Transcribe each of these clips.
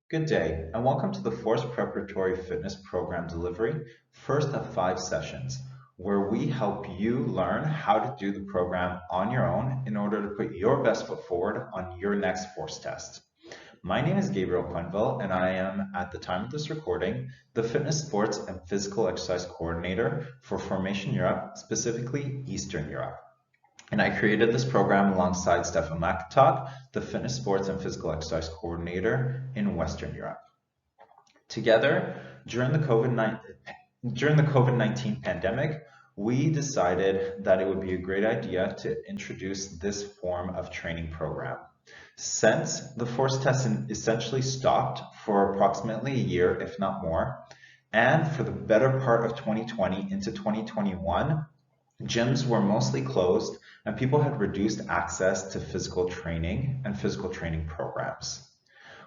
Good day, and welcome to the Force Preparatory Fitness Program Delivery, first of 5 sessions, where we help you learn how to do the program on your own in order to put your best foot forward on your next Force test. My name is Gabriel Quenville, and I am, at the time of this recording, the Fitness, Sports, and Physical Exercise Coordinator for Formation Europe, specifically Eastern Europe. And I created this program alongside Stefan McIntosh, the Fitness, Sports, and Physical Exercise Coordinator in Western Europe. Together, during the COVID-19 pandemic, we decided that it would be a great idea to introduce this form of training program. Since the force test essentially stopped for approximately a year, if not more, and for the better part of 2020 into 2021, gyms were mostly closed and people had reduced access to physical training and physical training programs.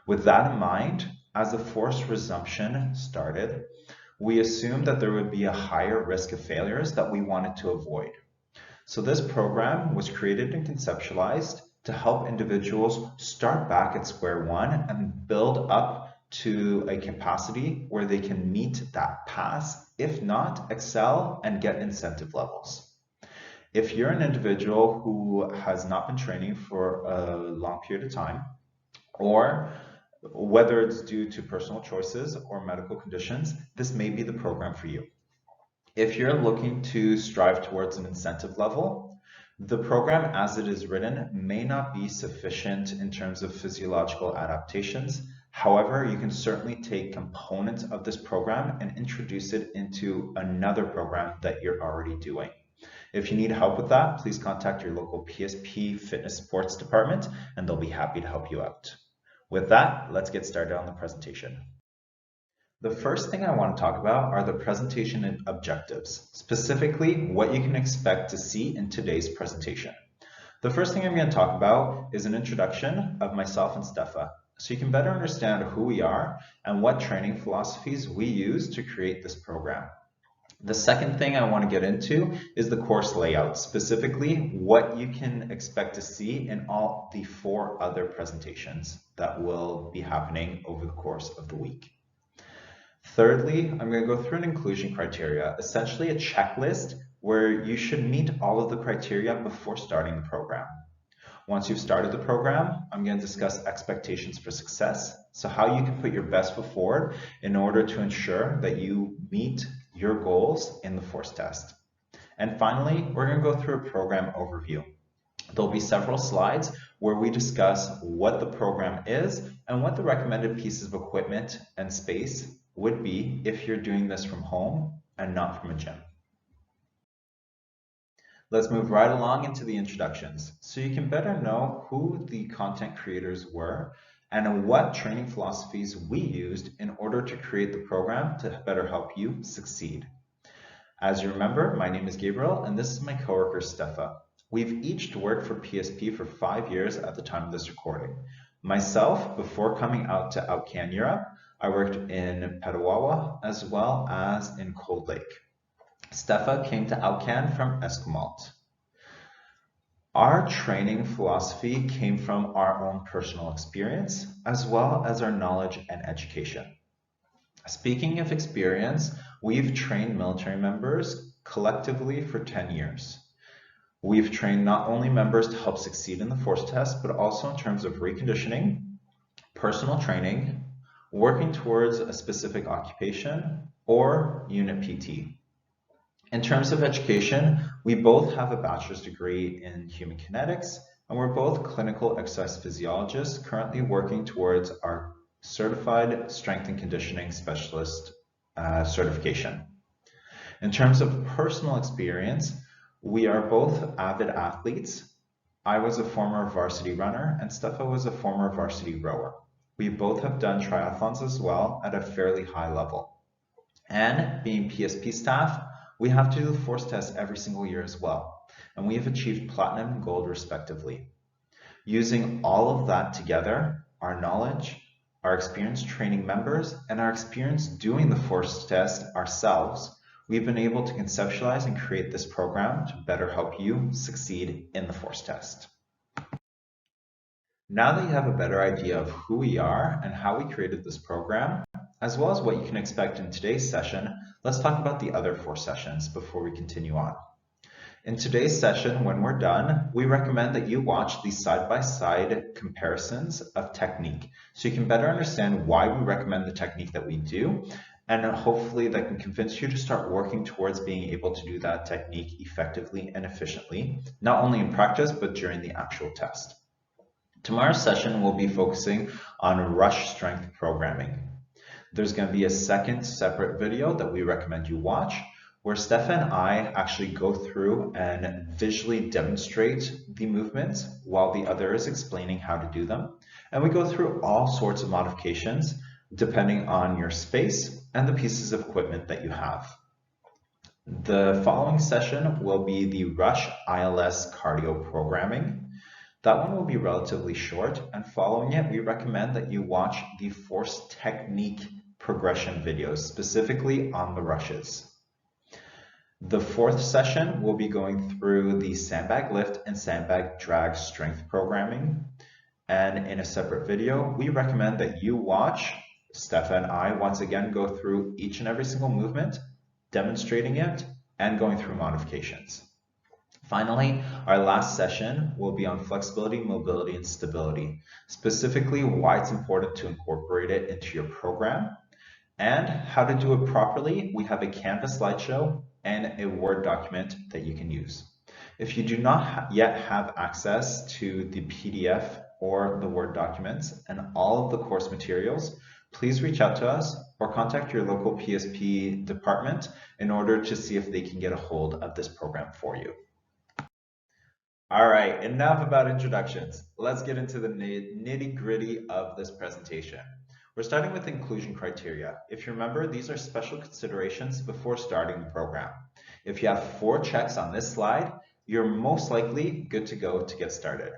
With that in mind, as the forced resumption started, we assumed that there would be a higher risk of failures that we wanted to avoid. So this program was created and conceptualized to help individuals start back at square one and build up to a capacity where they can meet that pass, if not excel and get incentive levels. If you're an individual who has not been training for a long period of time, or whether it's due to personal choices or medical conditions, this may be the program for you. If you're looking to strive towards an incentive level, the program as it is written may not be sufficient in terms of physiological adaptations. However, you can certainly take components of this program and introduce it into another program that you're already doing. If you need help with that, please contact your local PSP Fitness Sports department and they'll be happy to help you out. With that, let's get started on the presentation. The first thing I want to talk about are the presentation and objectives, specifically what you can expect to see in today's presentation. The first thing I'm going to talk about is an introduction of myself and Stefa, so you can better understand who we are and what training philosophies we use to create this program. The second thing I want to get into is the course layout, specifically what you can expect to see in all the 4 other presentations that will be happening over the course of the week. Thirdly, I'm going to go through an inclusion criteria, essentially a checklist where you should meet all of the criteria before starting the program. Once you've started the program, I'm going to discuss expectations for success, so how you can put your best foot forward in order to ensure that you meet your goals in the force test. And finally, we're going to go through a program overview. There'll be several slides where we discuss what the program is and what the recommended pieces of equipment and space would be if you're doing this from home and not from a gym. Let's move right along into the introductions so you can better know who the content creators were and what training philosophies we used in order to create the program to better help you succeed. As you remember, my name is Gabriel and this is my coworker Stefa. We've each worked for PSP for 5 years at the time of this recording. Myself, before coming out to Outcan Europe, I worked in Petawawa as well as in Cold Lake. Stefa came to Outcan from Esquimalt. Our training philosophy came from our own personal experience, as well as our knowledge and education. Speaking of experience, we've trained military members collectively for 10 years. We've trained not only members to help succeed in the force test, but also in terms of reconditioning, personal training, working towards a specific occupation, or unit PT. In terms of education, we both have a bachelor's degree in human kinetics, and we're both clinical exercise physiologists currently working towards our certified strength and conditioning specialist certification. In terms of personal experience, we are both avid athletes. I was a former varsity runner and Stefa was a former varsity rower. We both have done triathlons as well at a fairly high level. And being PSP staff, we have to do the force test every single year as well, and we have achieved platinum and gold respectively. Using all of that together, our knowledge, our experience training members, and our experience doing the force test ourselves, we've been able to conceptualize and create this program to better help you succeed in the force test. Now that you have a better idea of who we are and how we created this program, as well as what you can expect in today's session, let's talk about the other 4 sessions before we continue on. In today's session, when we're done, we recommend that you watch these side-by-side comparisons of technique so you can better understand why we recommend the technique that we do, and hopefully that can convince you to start working towards being able to do that technique effectively and efficiently, not only in practice, but during the actual test. Tomorrow's session will be focusing on rush strength programming. There's going to be a second separate video that we recommend you watch where Steph and I actually go through and visually demonstrate the movements while the other is explaining how to do them. And we go through all sorts of modifications depending on your space and the pieces of equipment that you have. The following session will be the Rush ILS cardio programming. That one will be relatively short, and following it, we recommend that you watch the force technique progression videos, specifically on the rushes. The 4th session will be going through the sandbag lift and sandbag drag strength programming. And in a separate video, we recommend that you watch Steph and I once again go through each and every single movement, demonstrating it, and going through modifications. Finally, our last session will be on flexibility, mobility, and stability, specifically why it's important to incorporate it into your program and how to do it properly. We have a Canvas slideshow and a Word document that you can use. If you do not yet have access to the PDF or the Word documents and all of the course materials, please reach out to us or contact your local PSP department in order to see if they can get a hold of this program for you. All right, enough about introductions. Let's get into the nitty-gritty of this presentation. We're starting with inclusion criteria. If you remember, these are special considerations before starting the program. If you have 4 checks on this slide, you're most likely good to go to get started.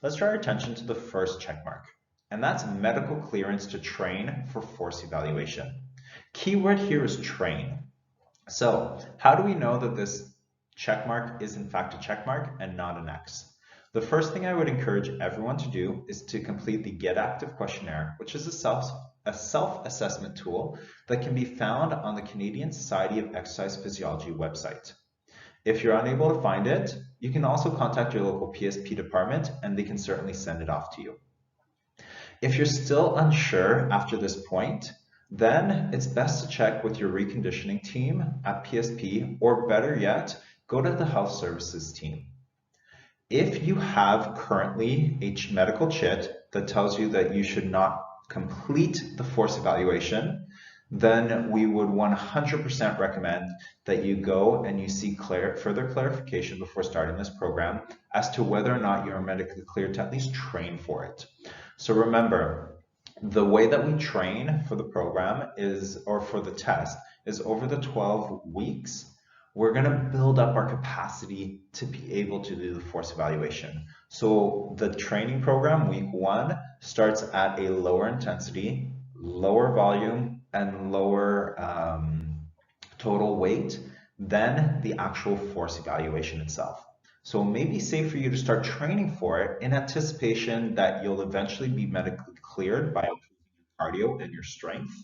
Let's draw our attention to the first check mark, and that's medical clearance to train for force evaluation. Keyword here is train. So how do we know that this check mark is in fact a check mark and not an X? The first thing I would encourage everyone to do is to complete the Get Active questionnaire, which is a self-assessment tool that can be found on the Canadian Society of Exercise Physiology website. If you're unable to find it, you can also contact your local PSP department and they can certainly send it off to you. If you're still unsure after this point, then it's best to check with your reconditioning team at PSP, or better yet, go to the health services team. If you have currently a medical chit that tells you that you should not complete the force evaluation, then we would 100% recommend that you go and you seek further clarification before starting this program as to whether or not you're medically cleared to at least train for it. So remember, the way that we train for the program or for the test is over the 12 weeks. We're going to build up our capacity to be able to do the force evaluation. So the training program, week 1, starts at a lower intensity, lower volume, and lower total weight than the actual force evaluation itself. So it may be safe for you to start training for it in anticipation that you'll eventually be medically cleared by improving your cardio and your strength.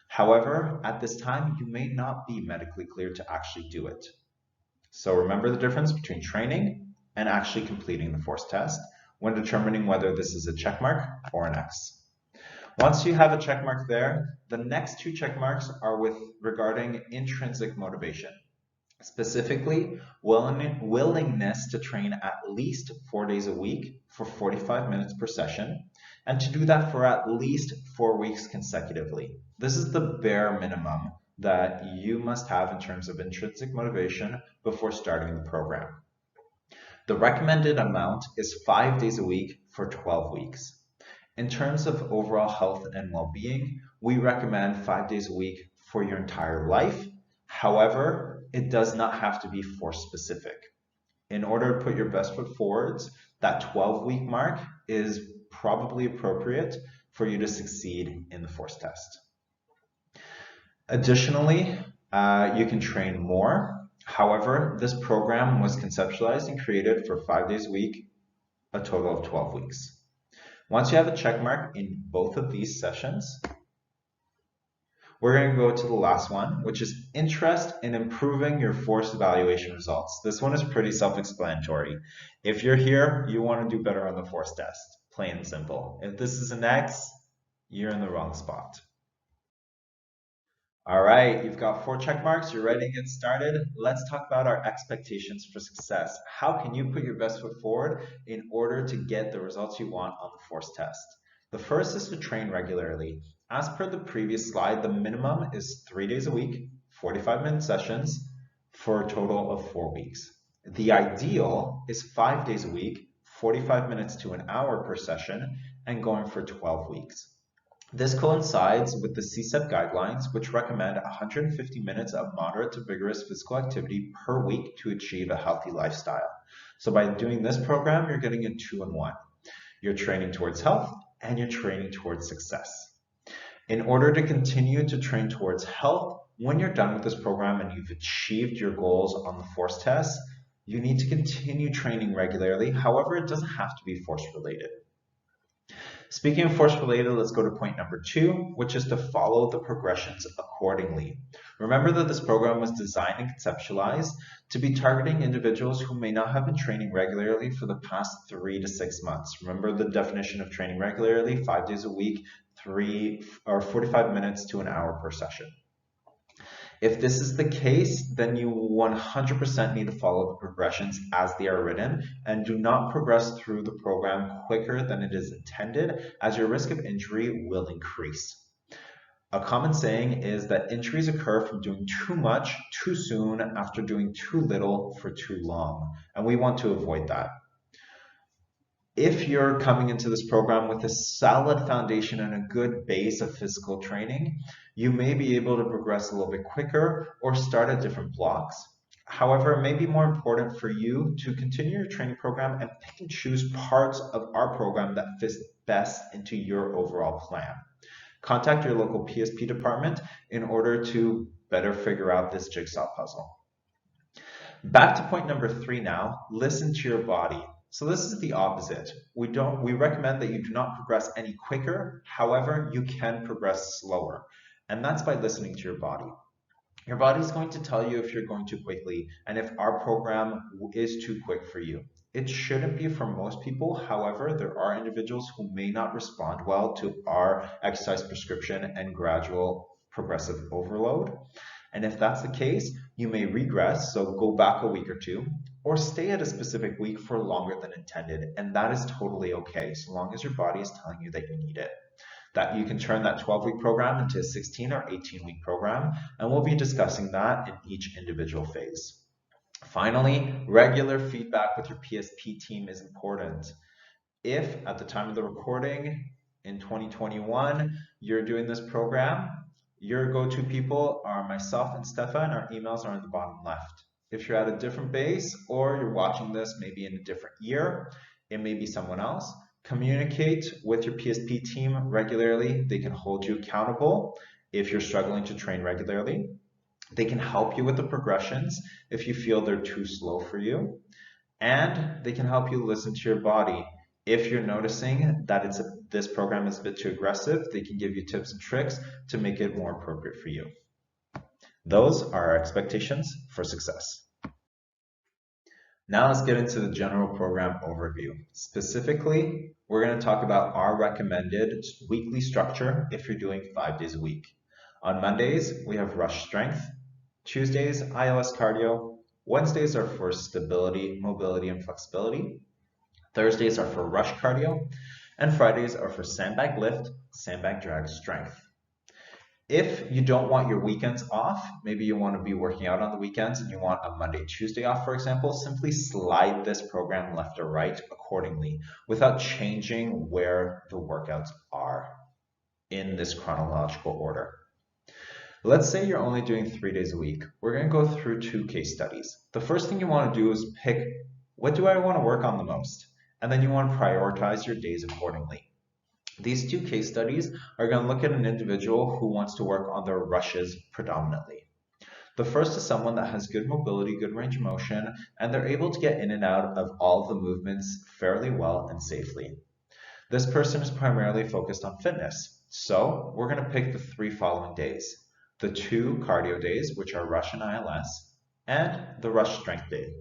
However, at this time, you may not be medically cleared to actually do it. So remember the difference between training and actually completing the force test when determining whether this is a check mark or an X. Once you have a check mark there, the next 2 check marks are regarding intrinsic motivation. Specifically, willingness to train at least 4 days a week for 45 minutes per session, and to do that for at least 4 weeks consecutively. This is the bare minimum that you must have in terms of intrinsic motivation before starting the program. The recommended amount is 5 days a week for 12 weeks. In terms of overall health and well-being, we recommend 5 days a week for your entire life. However, it does not have to be force specific. In order to put your best foot forwards, that 12-week mark is probably appropriate for you to succeed in the force test. Additionally, you can train more. However, this program was conceptualized and created for 5 days a week, a total of 12 weeks. Once you have a check mark in both of these sessions, we're going to go to the last one, which is interest in improving your force evaluation results. This one is pretty self-explanatory. If you're here, you want to do better on the force test, plain and simple. If this is an X, you're in the wrong spot. All right, you've got 4 check marks. You're ready to get started. Let's talk about our expectations for success. How can you put your best foot forward in order to get the results you want on the force test? The first is to train regularly. As per the previous slide, the minimum is 3 days a week, 45-minute sessions for a total of 4 weeks. The ideal is 5 days a week, 45 minutes to an hour per session, and going for 12 weeks. This coincides with the CSEP guidelines, which recommend 150 minutes of moderate to vigorous physical activity per week to achieve a healthy lifestyle. So by doing this program, you're getting a 2-in-1. You're training towards health and you're training towards success. In order to continue to train towards health, when you're done with this program and you've achieved your goals on the force test, you need to continue training regularly. However, it doesn't have to be force related. Speaking of force related, let's go to point number 2, which is to follow the progressions accordingly. Remember that this program was designed and conceptualized to be targeting individuals who may not have been training regularly for the past 3 to 6 months. Remember the definition of training regularly, 5 days a week, 45 minutes to an hour per session. If this is the case, then you 100% need to follow the progressions as they are written and do not progress through the program quicker than it is intended, as your risk of injury will increase. A common saying is that injuries occur from doing too much too soon after doing too little for too long, and we want to avoid that. If you're coming into this program with a solid foundation and a good base of physical training, you may be able to progress a little bit quicker or start at different blocks. However, it may be more important for you to continue your training program and pick and choose parts of our program that fit best into your overall plan. Contact your local PSP department in order to better figure out this jigsaw puzzle. Back to point number 3 now, listen to your body. So this is the opposite. We recommend that you do not progress any quicker. However, you can progress slower. And that's by listening to your body. Your body is going to tell you if you're going too quickly and if our program is too quick for you. It shouldn't be for most people. However, there are individuals who may not respond well to our exercise prescription and gradual progressive overload. And if that's the case, you may regress, so go back a week or 2, or stay at a specific week for longer than intended, and that is totally okay, so long as your body is telling you that you need it. That you can turn that 12-week program into a 16 or 18-week program, and we'll be discussing that in each individual phase. Finally, regular feedback with your PSP team is important. If at the time of the recording in 2021, you're doing this program, your go-to people are myself and Stefan. Our emails are in the bottom left. If you're at a different base or you're watching this maybe in a different year, it may be someone else. Communicate with your PSP team regularly. They can hold you accountable if you're struggling to train regularly. They can help you with the progressions if you feel they're too slow for you. And they can help you listen to your body. If you're noticing that this program is a bit too aggressive, they can give you tips and tricks to make it more appropriate for you. Those are our expectations for success. Now let's get into the general program overview. Specifically, we're going to talk about our recommended weekly structure if you're doing 5 days a week. On Mondays, we have rush strength. Tuesdays, ILS cardio. Wednesdays are for stability, mobility, and flexibility. Thursdays are for rush cardio, and Fridays are for sandbag lift, sandbag drag strength. If you don't want your weekends off, maybe you want to be working out on the weekends and you want a Monday, Tuesday off, for example, simply slide this program left or right accordingly without changing where the workouts are in this chronological order. Let's say you're only doing 3 days a week. We're going to go through 2 case studies. The first thing you want to do is pick, what do I want to work on the most? And then you want to prioritize your days accordingly. These 2 case studies are going to look at an individual who wants to work on their rushes predominantly. The first is someone that has good mobility, good range of motion, and they're able to get in and out of all of the movements fairly well and safely. This person is primarily focused on fitness. So we're going to pick the 3 following days. The 2 cardio days, which are rush and ILS, and the rush strength day.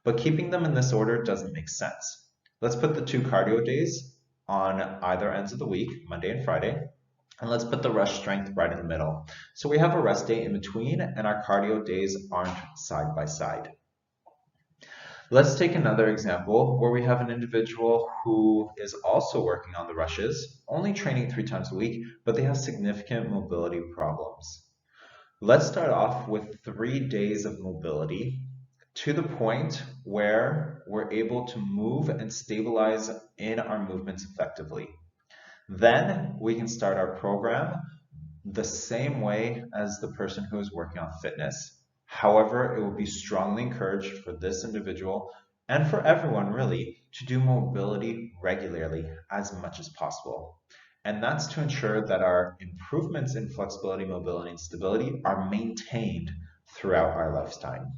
But keeping them in this order doesn't make sense. Let's put the 2 cardio days on either ends of the week, Monday and Friday, and let's put the rush strength right in the middle. So we have a rest day in between, and our cardio days aren't side by side. Let's take another example where we have an individual who is also working on the rushes, only training 3 times a week, but they have significant mobility problems. Let's start off with 3 days of mobility to the point where we're able to move and stabilize in our movements effectively. Then we can start our program the same way as the person who is working on fitness. However, it will be strongly encouraged for this individual and for everyone really to do mobility regularly as much as possible. And that's to ensure that our improvements in flexibility, mobility, and stability are maintained throughout our lifetime.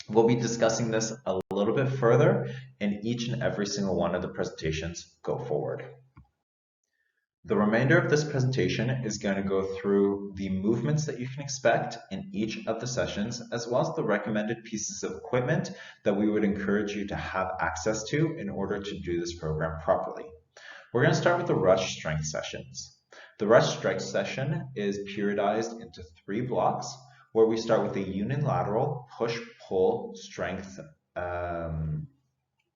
We'll be discussing this a little bit further in each and every single one of the presentations go forward. The remainder of this presentation is going to go through the movements that you can expect in each of the sessions, as well as the recommended pieces of equipment that we would encourage you to have access to in order to do this program properly. We're going to start with the rush strength sessions. The rush strength session is periodized into 3 blocks, where we start with a unilateral push-pull strength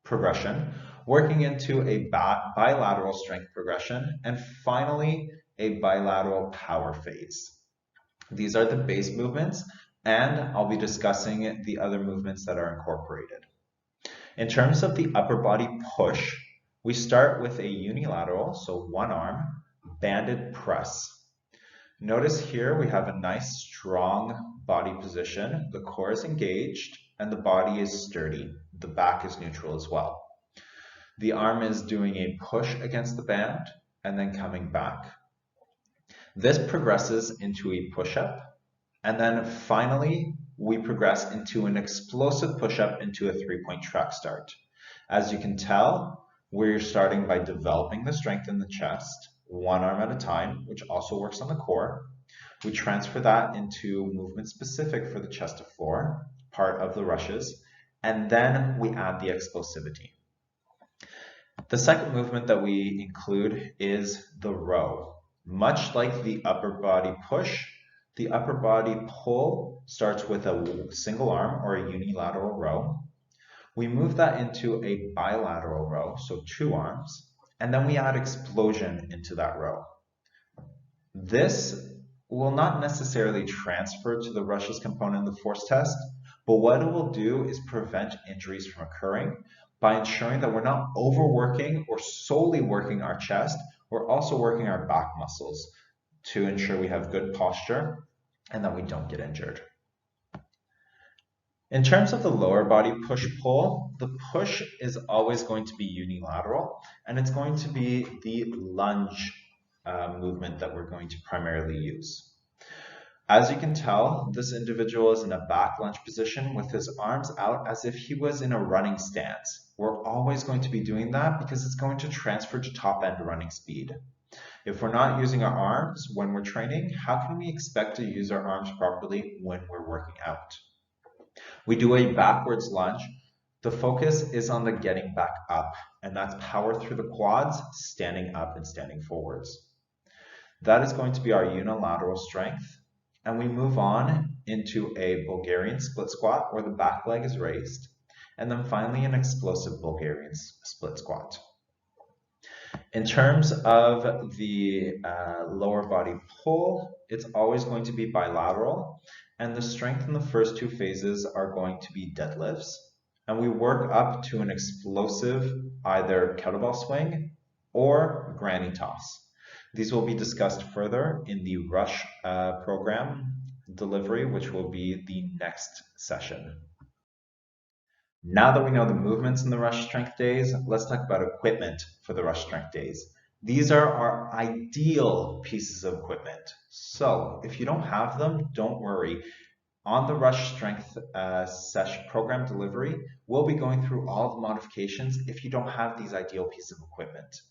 progression, working into a bilateral strength progression, and finally a bilateral power phase. These are the base movements, and I'll be discussing the other movements that are incorporated. In terms of the upper body push, we start with a unilateral, so one arm, banded press. Notice here we have a nice strong body position. The core is engaged and the body is sturdy. The back is neutral as well. The arm is doing a push against the band and then coming back. This progresses into a push-up, and then finally we progress into an explosive push-up into a 3-point track start. As you can tell, we're starting by developing the strength in the chest, one arm at a time, which also works on the core. We transfer that into movement specific for the chest to floor, part of the rushes, and then we add the explosivity. The second movement that we include is the row. Much like the upper body push, the upper body pull starts with a single arm or a unilateral row. We move that into a bilateral row, so 2 arms, and then we add explosion into that row. This will not necessarily transfer to the rushes component of the force test, but what it will do is prevent injuries from occurring by ensuring that we're not overworking or solely working our chest. We're also working our back muscles to ensure we have good posture and that we don't get injured. In terms of the lower body push-pull, the push is always going to be unilateral, and it's going to be the lunge movement that we're going to primarily use. As you can tell, this individual is in a back lunge position with his arms out as if he was in a running stance. We're always going to be doing that because it's going to transfer to top end running speed. If we're not using our arms when we're training, how can we expect to use our arms properly when we're working out? We do a backwards lunge. The focus is on the getting back up, and that's power through the quads, standing up and standing forwards. That is going to be our unilateral strength. And we move on into a Bulgarian split squat where the back leg is raised. And then finally an explosive Bulgarian split squat. In terms of the lower body pull, it's always going to be bilateral. And the strength in the first 2 phases are going to be deadlifts. And we work up to an explosive either kettlebell swing or granny toss. These will be discussed further in the rush program delivery, which will be the next session. Now that we know the movements in the rush strength days, let's talk about equipment for the rush strength days. These are our ideal pieces of equipment. So if you don't have them, don't worry. On the rush strength session program delivery, we'll be going through all the modifications if you don't have these ideal pieces of equipment.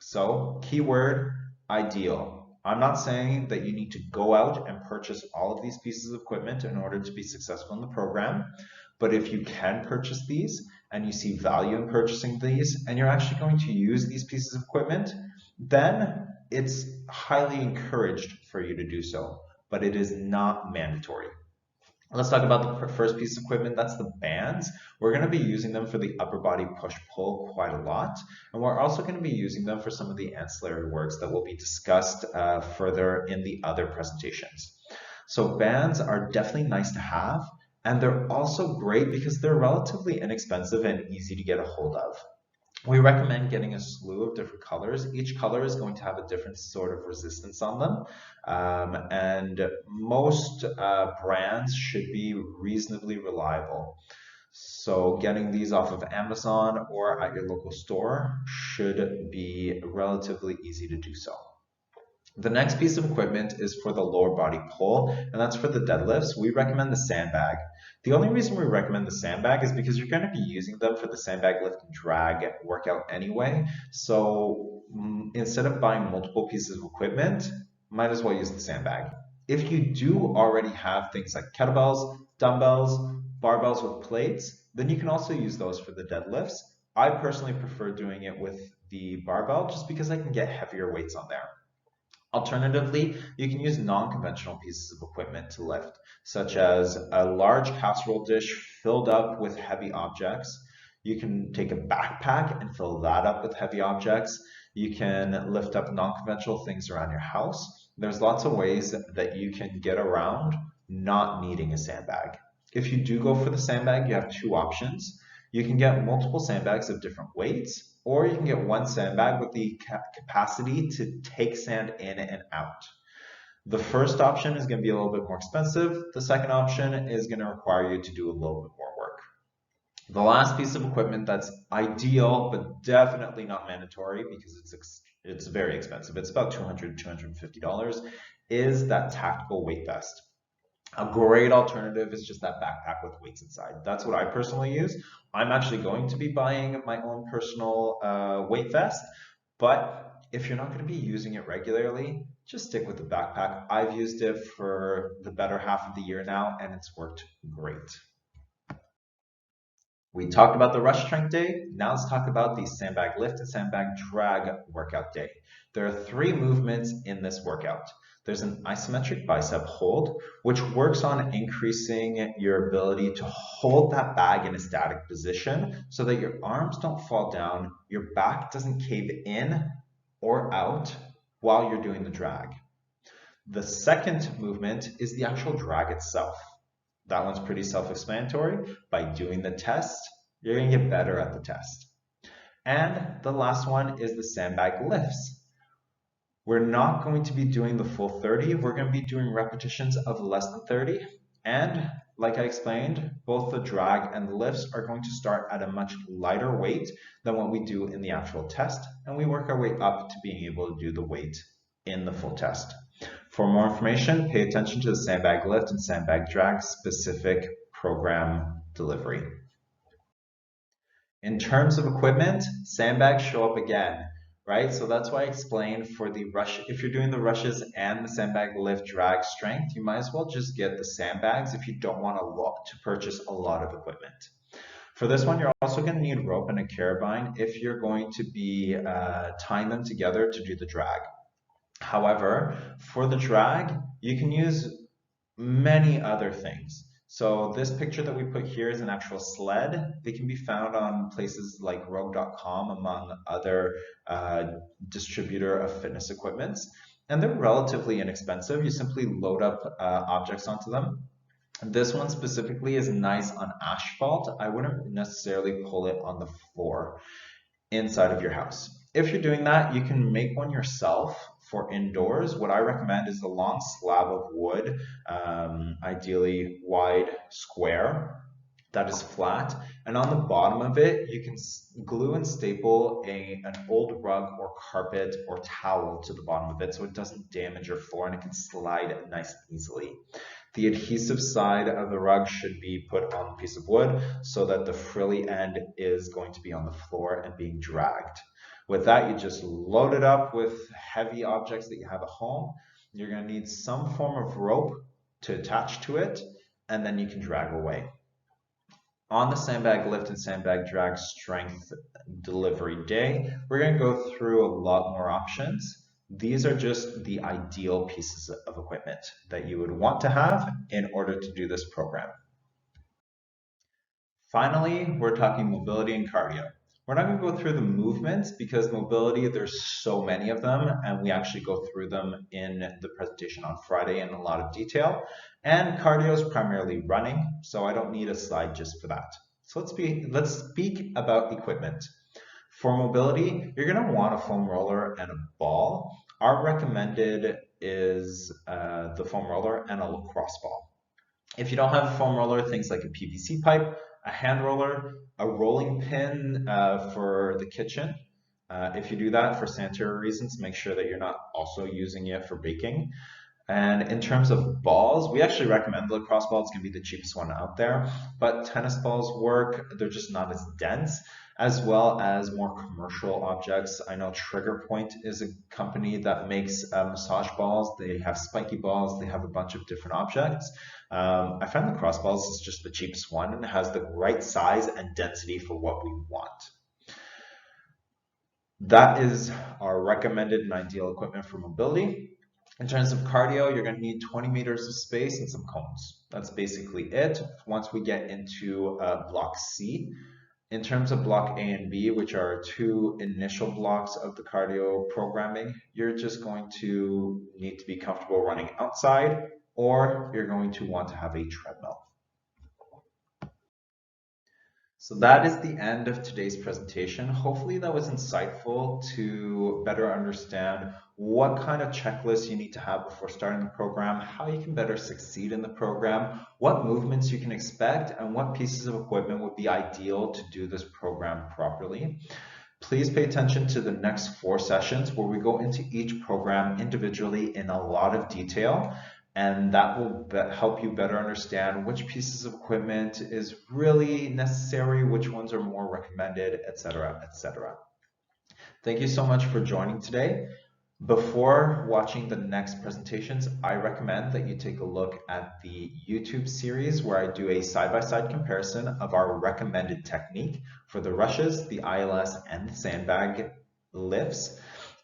So, keyword, ideal. I'm not saying that you need to go out and purchase all of these pieces of equipment in order to be successful in the program, but if you can purchase these and you see value in purchasing these and you're actually going to use these pieces of equipment, then it's highly encouraged for you to do so, but it is not mandatory. Let's talk about the first piece of equipment, that's the bands. We're going to be using them for the upper body push-pull quite a lot, and we're also going to be using them for some of the ancillary works that will be discussed further in the other presentations. So bands are definitely nice to have, and they're also great because they're relatively inexpensive and easy to get a hold of. We recommend getting a slew of different colors. Each color is going to have a different sort of resistance on them. And most brands should be reasonably reliable. So getting these off of Amazon or at your local store should be relatively easy to do so. The next piece of equipment is for the lower body pull, and that's for the deadlifts. We recommend the sandbag. The only reason we recommend the sandbag is because you're going to be using them for the sandbag lift and drag workout anyway. So instead of buying multiple pieces of equipment, might as well use the sandbag. If you do already have things like kettlebells, dumbbells, barbells with plates, then you can also use those for the deadlifts. I personally prefer doing it with the barbell just because I can get heavier weights on there. Alternatively, you can use non-conventional pieces of equipment to lift, such as a large casserole dish filled up with heavy objects. You can take a backpack and fill that up with heavy objects. You can lift up non-conventional things around your house. There's lots of ways that you can get around not needing a sandbag. If you do go for the sandbag, you have two options. You can get multiple sandbags of different weights, or you can get one sandbag with the capacity to take sand in and out. The first option is going to be a little bit more expensive. The second option is going to require you to do a little bit more work. The last piece of equipment that's ideal, but definitely not mandatory because it's very expensive. It's about $200 to $250, is that tactical weight vest. A great alternative is just that backpack with weights inside. That's what I personally use. I'm actually going to be buying my own personal weight vest, but if you're not going to be using it regularly, just stick with the backpack. I've used it for the better half of the year now, and it's worked great. We talked about the rush strength day. Now let's talk about the sandbag lift and sandbag drag workout day. There are three movements in this workout. There's an isometric bicep hold, which works on increasing your ability to hold that bag in a static position so that your arms don't fall down, your back doesn't cave in or out while you're doing the drag. The second movement is the actual drag itself. That one's pretty self-explanatory. By doing the test, you're going to get better at the test. And the last one is the sandbag lifts. We're not going to be doing the full 30. We're going to be doing repetitions of less than 30. And like I explained, both the drag and the lifts are going to start at a much lighter weight than what we do in the actual test. And we work our way up to being able to do the weight in the full test. For more information, pay attention to the sandbag lift and sandbag drag specific program delivery. In terms of equipment, sandbags show up again, right? So that's why I explained for the rush, if you're doing the rushes and the sandbag lift drag strength, you might as well just get the sandbags if you don't want to purchase a lot of equipment. For this one, you're also going to need rope and a carabine if you're going to be tying them together to do the drag. However, for the drag, you can use many other things. So this picture that we put here is an actual sled. They can be found on places like rogue.com among other distributor of fitness equipments. And they're relatively inexpensive. You simply load up objects onto them. This one specifically is nice on asphalt. I wouldn't necessarily pull it on the floor inside of your house. If you're doing that, you can make one yourself for indoors. What I recommend is a long slab of wood, ideally wide square, that is flat. And on the bottom of it, you can glue and staple an old rug or carpet or towel to the bottom of it so it doesn't damage your floor and it can slide nice and easily. The adhesive side of the rug should be put on a piece of wood so that the frilly end is going to be on the floor and being dragged. With that, you just load it up with heavy objects that you have at home. You're going to need some form of rope to attach to it, and then you can drag away. On the sandbag lift and sandbag drag strength delivery day, we're going to go through a lot more options. These are just the ideal pieces of equipment that you would want to have in order to do this program. Finally, we're talking mobility and cardio. We're not going to go through the movements because mobility, there's so many of them, and we actually go through them in the presentation on Friday in a lot of detail. And cardio is primarily running, so I don't need a slide just for that. So let's speak about equipment. For mobility, you're going to want a foam roller and a ball. Our recommended is the foam roller and a lacrosse ball. If you don't have a foam roller, things like a PVC pipe, a hand roller, a rolling pin for the kitchen. If you do that for sanitary reasons, make sure that you're not also using it for baking. And in terms of balls, we actually recommend the lacrosse ball. It's going to be the cheapest one out there, but tennis balls work. They're just not as dense, as well as more commercial objects. I know Trigger Point is a company that makes massage balls. They have spiky balls. They have a bunch of different objects. I find lacrosse balls is just the cheapest one and has the right size and density for what we want. That is our recommended and ideal equipment for mobility. In terms of cardio, you're going to need 20 meters of space and some cones. That's basically it once we get into block C. In terms of block A and B, which are two initial blocks of the cardio programming, you're just going to need to be comfortable running outside, or you're going to want to have a treadmill. So that is the end of today's presentation. Hopefully that was insightful to better understand what kind of checklist you need to have before starting the program, how you can better succeed in the program, what movements you can expect, and what pieces of equipment would be ideal to do this program properly. Please pay attention to the next 4 sessions where we go into each program individually in a lot of detail. And that will help you better understand which pieces of equipment is really necessary, which ones are more recommended, etc., etc. Thank you so much for joining today. Before watching the next presentations, I recommend that you take a look at the YouTube series where I do a side-by-side comparison of our recommended technique for the rushes, the ILS, and the sandbag lifts,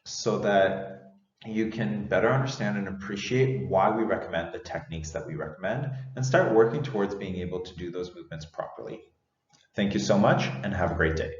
so that you can better understand and appreciate why we recommend the techniques that we recommend and start working towards being able to do those movements properly. Thank you so much and have a great day.